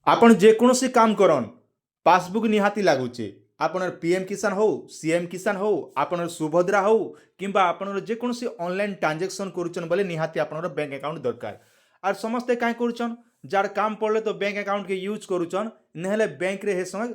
आपण जेकोसी काम करन पासबुक निहाती लागुचे आपनर पीएम किसान हो सीएम किसान हो आपनर सुभद्रा हो किंबा आपनर जेकोसी ऑनलाइन ट्रांजैक्शन करूचन बोले निहाती आपनर बैंक अकाउंट दरकार आर समस्ते काई करूचन जार काम पड़ले तो बैंक अकाउंट के यूज करूचन नहले बैंक रे हे समय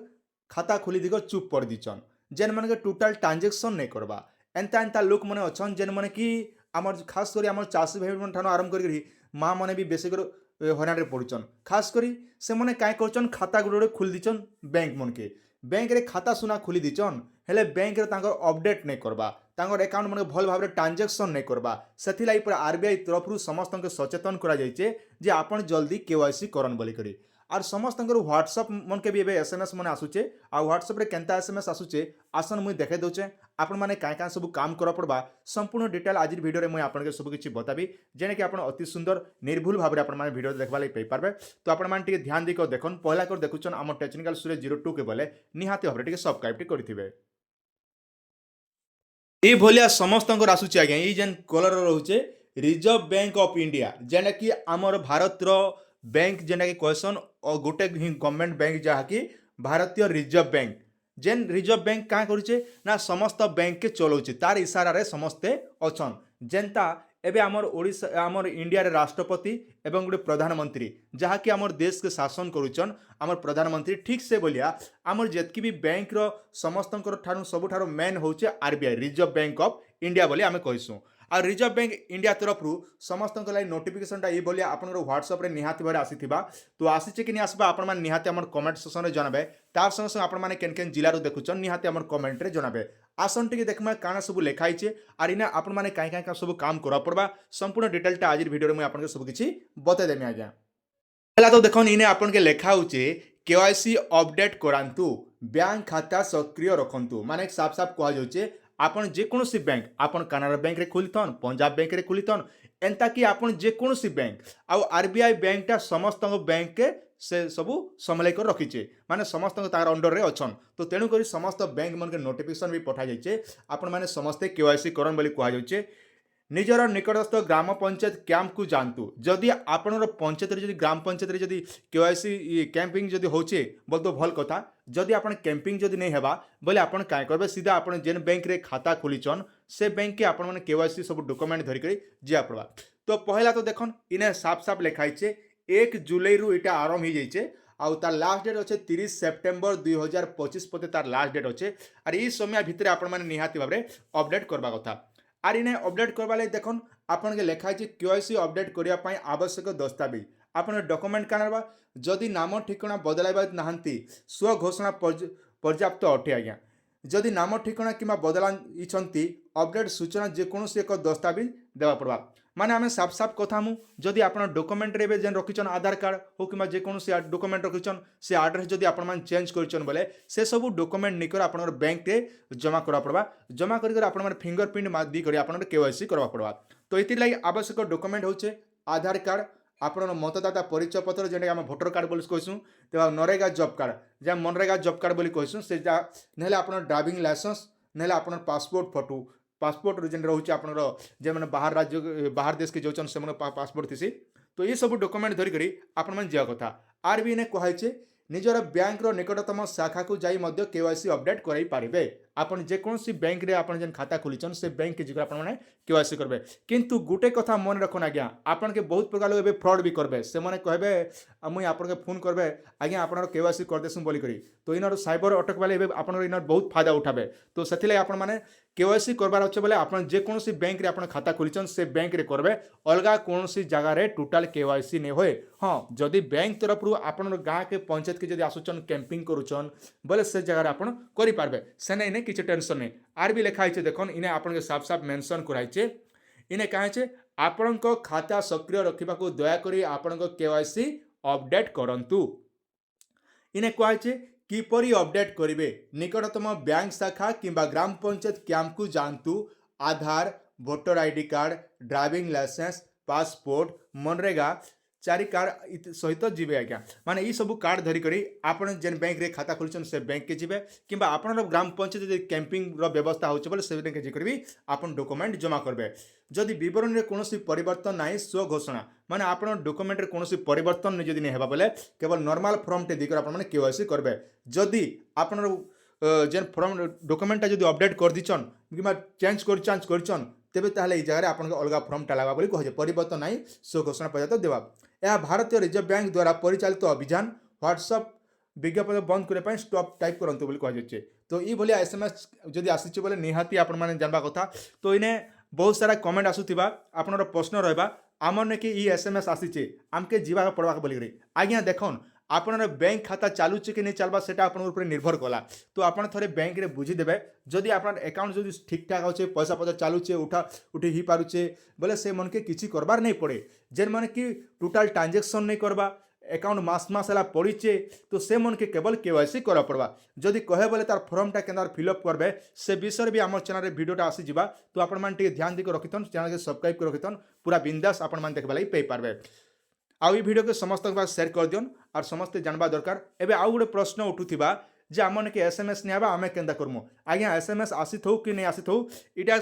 खाता खोली दिग चुप पड़ दीचन जेन मन के टोटल ट्रांजैक्शन नहीं करबा एंता एंता लोक माने अछन जेन माने कि आमर खास करी आमर चाषी भाई मन ठानो आरंभ करी माँ माने भी बेसी कर हरान पड़ुचन खास करी से मैंने क्या कर खाता गुड़े खोली दीचन बैंक मन के बैंक रे खाता सुना खोली दीचन हेले बैंक रे तांकर अपडेट नहीं करबा तांकर अकाउंट मन भल भाव ट्रांजैक्शन नहीं करबा सेथिलाई पर आरबीआई तरफ समस्त सचेतन करा जाइए जे आपण जल्दी केवाईसी करन बोली करी आर समस्त व्हाट्सअप मन के भी एबे एसएमएस मन आसुचे आ व्हाट्सअप रे केनता एसएमएस आसुचे आसन मुई देखे दउचे आपण माने काय काय सब काम करा पड़बा संपूर्ण डिटेल आज वीडियो रे मुई आपण के सब किछि बताबी जेने कि आपण अति सुंदर निर्भुल भाबरे आपण माने वीडियो देखबा लई पई पारबे तो आपण माने टिके ध्यान देको देखन पहला कर देखुचन हमर टेक्निकल सूर्य 02 के बोले निहाती भाबरे टिके सब्सक्राइब टी करथिबे ए भलिया समस्त आसुचे आज्ञा ई जेन कलर रहउचे रिजर्व बैंक ऑफ इंडिया जेने कि हमर भारत रो बैंक जेना कि कहसन गोटे गवर्नमेंट बैंक जहाँकि भारतीय रिजर्व बैंक जेन रिजर्व बैंक क्या करुचे ना समस्त बैंक के चलाउचे तार इशारा रे समस्ते अछन जेनता एबे आमर ओडिशा आमर इंडिया रे राष्ट्रपति एवं गोटे प्रधानमंत्री जहाँकि आमर देश के शासन करुचन आमर प्रधानमंत्री ठीक से बोलिया आमर जेतकी भी बैंक रो समस्त ठानु सबुठारु मेन होचे RBI reserve bank of India बोली आमे कहिसु आ रिजर्व बैंक इंडिया तरफ समस्त नोटिफिकेशन ये बोलिया आपनर व्हाट्सअप रे निहाती भारे आसीथिबा तो आसीचे कि नहीं आसबा आपण माने निहाती हमर कमेंट सेक्शन रे जणाबे तार संग संग आपण माने केन केन जिल्ला रो देखुचन निहाती हमर कमेंट रे जणाबे आसन टिके देखमा काना सब लेखाई छे आर इना आपण माने काई काई सब काम करा पड़बा संपूर्ण डिटेलटा आज वीडियो रे मैं आपण के सब किछि बता देमी आज्ञा पहला तो देखन इने आपण के लेखा होचे केवाईसी अपडेट करांतु बैंक खाता सक्रिय रखंतु माने साफ साफ कहा जाउचे आपण जेकोसी बैंक आपण कानाडा बैंक रे खोलिथन पंजाब बैंक रे खोलिथन एंता कि आपण जेकोसी बैंक आ आरबीआई बैंक टा समस्त बैंक के से सबू समलय कर रखीचे माने समस्त तार अंडर रे अछन तो तेणु करी समस्त बैंक मन के नोटिफिकेशन भी पठा जाइए आपण माने समस्ते केवाईसी करन बोली कहा जाउचे निजर निकटस्थ ग्राम पंचायत कैंप को जानतु जदि आपनर पंचायत रे ग्राम पंचायत रे जदि केवाईसी कैंपिंग जदि होचे बोल तो भल कथा जदि आपन कैंपिंग जदि नहीं हेबा बोले आपन काय करबे सीधा आपन जेन बैंक रे खाता खोलिचन से बैंक के आपन माने केवाईसी सब डॉक्यूमेंट धरि करी जिया पड़बा तो पहला तो देखन इने साफ साफ लिखाई छे 1 जुलाई रु इटा आरंभ ही जाइछे आउ तार लास्ट डेट अच्छे 30 सेप्टेम्बर 2025 पते तार लास्ट डेट अच्छे और ये समय भितर आपण माने निहाती भाबरे अपडेट करबा कथा आर इने अपडेट करबा ले देखन आपन के लिखाई छे केवाईसी अपडेट करिया पई आवश्यक दस्तावेज आपन डॉक्यूमेंट कानरबा जदि नाम ठिकाना बदलाइबा नाहंती स्व घोषणा पर्याप्त अटे आज्ञा जदि नाम ठिकाना किंबा बदलाई अपडेट सूचना जेकोसी एक दस्तावेज देवा पड़वा माने आमे साफ साफ कथा मु जदि आपन डॉक्यूमेंट रे जेन रखिचन आधार कार्ड हो किंबा जेकोसी डॉक्यूमेंट रखिचन से एड्रेस जदि आपन मान चेंज करिचन बोले से सब डॉक्यूमेंट निकर आपन बैंक रे जमा करा पड़वा जमा करिकर आपन मान फिंगरप्रिंट दी करी आपन केवाईसी करवा पड़वा तो इति लागि आवश्यक डॉक्यूमेंट होचे आधार कार्ड आपन मतदाता परिचय पत्र जेने आम भोटर कार्ड बोली कहूँ तो नरेगा जॉब कार्ड जहाँ मनरेगा जॉब कार्ड बोली कहूँ से ना आप ड्राइविंग लाइसेंस ना आप पासपोर्ट फोटो पासपोर्ट जेन रोचे आपनर जे मैंने बाहर राज्य बाहर देश के जाऊन से पासपोर्ट थी तो ये सब डॉक्यूमेंट धरिकी आपण मैंने जा कथा आर भी इन्हें कहुचे निजर बैंक रो निकटतम शाखा को जाई मध्य केवाईसी अपडेट कराई पारिबे आपन जेकोसी बैंक रे आपन जेन खाता खोलिचन से बैंक के जिगर आपन माने केवाईसी करबे किंतु गुटे कथा मन रखन आज्ञा आपन के बहुत प्रकार लोग एबे फ्रॉड भी करबे से माने कहबे मुई आपन के फोन करबे आज्ञा आपन केवाईसी कर देसु बोली करी तो इनर साइबर अटक वाले एबे आपन इनर बहुत फायदा उठाबे तो सेथिले आपन माने केवाईसी करबार अच्छे बोले आपन जेकोसी बैंक रे आपन खाता खोलिचन से बैंक रे करबे अलगा कोनोसी जगह रे टोटल केवाईसी नै होय हां जदि बैंक तरफ रु आपन गां के पंचायत के जदि आसुचन कैंपिंग करूचन बोले से जगह रे आपन करि पारबे से नै किसी टेंशन नहीं आर भी लिखाई देखन इन्हें आपन के साफ साफ मेंशन कराई इन्हें कहे आपण खाता सक्रिय रखा दयाकोरी आपण केवाईसी अपडेट करंतु इन्हें कहे किपरि अपडेट करेंगे निकटतम बैंक शाखा किंबा ग्राम पंचायत कैंप को जानतु Aadhaar voter ID card driving licence passport मनरेगा चारि कार्ड सहित जीवे आज्ञा माने ई सब कार्ड धरिक आप जेन बैंक रे खाता खोलुछन से बैंक के जीवे किंबा आपन ग्राम पंचायत जो कैंपिंग व्यवस्था होचे बोले से बैंक जीकर भी आपन डॉक्यूमेंट जमा करबे जदि विवरण रे कोनोसी परिवर्तन नाही स्व घोषणा माने आपन डॉक्यूमेंट रे कोनोसी परिवर्तन जदि नहीं हेबा बोले केवल नॉर्मल फॉर्म टे दिकर आपन माने केवाईसी करबे जदि आपन जेन फॉर्म डॉक्यूमेंट जदि अपडेट कर दिचन किंबा चेंज करचन तेबे ताहले ई जगह आपन अलगा फॉर्मटा लगा बोली कहे परिवर्तन नाही स्व घोषणा पर्याप्त देवा यह भारतीय रिजर्व बैंक द्वारा परिचालित अभियान व्हाट्सअप विज्ञापन बंद करने स्टॉप टाइप करंतु बोली कहुचे तो ये भलिया एसएमएस जदि आसी बोले निहाती आपण माने जानबा कथा तो इने बहुत सारा कमेंट आसुथिबा आपनर प्रश्न रहबा आमने कि ई एसएमएस आसीचे आमके जीवा पड़वा बोली आज्ञा देखन आपनर बैंक खाता चालुचे कि नहीं चलबा सेटा आपन ऊपर निर्भर कला तो आपन थरे बैंक रे बुझी देबे जदि आपन अकाउंट जदि ठीक ठाक होचे पैसा पत्र चालुचे उठी ही पारुचे बोले से मन के किछि करबार नहीं पड़े जेन मन कि टोटल ट्रांजैक्शन नहीं करबा अकाउंट मास है पड़ीचे तो से मन के केवल केवाईसी करा पड़वा जदि कहे बोले तार फॉर्मटा केंदार फिलअप करबे से विषय भी आम चैनल वीडियोटा आसी जिबा तो आपण मान टिके ध्यान देके रखिथन चैनल के सब्सक्राइब कर रखिथन पूरा बिंदास आपण मान देखबा लागि पे पारबे आउ वीडियो के समस्त के शेयर कर दियन और समस्त जानबा दरकार एबे आउ गोटे प्रश्न उठुथिबा जे आमने के एसएमएस नेबा आमे केंदा करमु आज्ञा एसएमएस आसी थौ कि नहीं आसी थौ इटा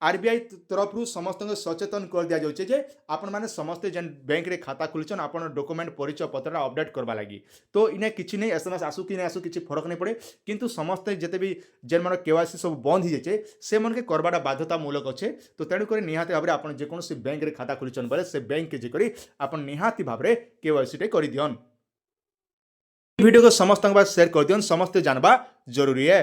आरबीआई तरफ समस्त सचेतन कर दिया जाउछे जे आपण माने समस्त जेन बैंक रे खाता खुलछन आपण डॉक्यूमेंट परिचय पत्र अपडेट करबा लागि तो इने किछि नहीं एसएमएस आसु कि नहीं आसु किछि फरक नहीं पड़े किंतु समस्त जेते भी जेन मन केवाईसी सब बंद ही जाचे से मन के करबाडा बाध्यतामूलक अच्छे तो तेणु कर निहाती भाव आपण जे कोनोसी बैंक रे खाता खुलछन बोले से बैंक के जे करी आपण निहाती भाव रे केवाईसी टे करि दियन वीडियो को समस्त शेयर कर दियन समस्त जानबा जरूरी है।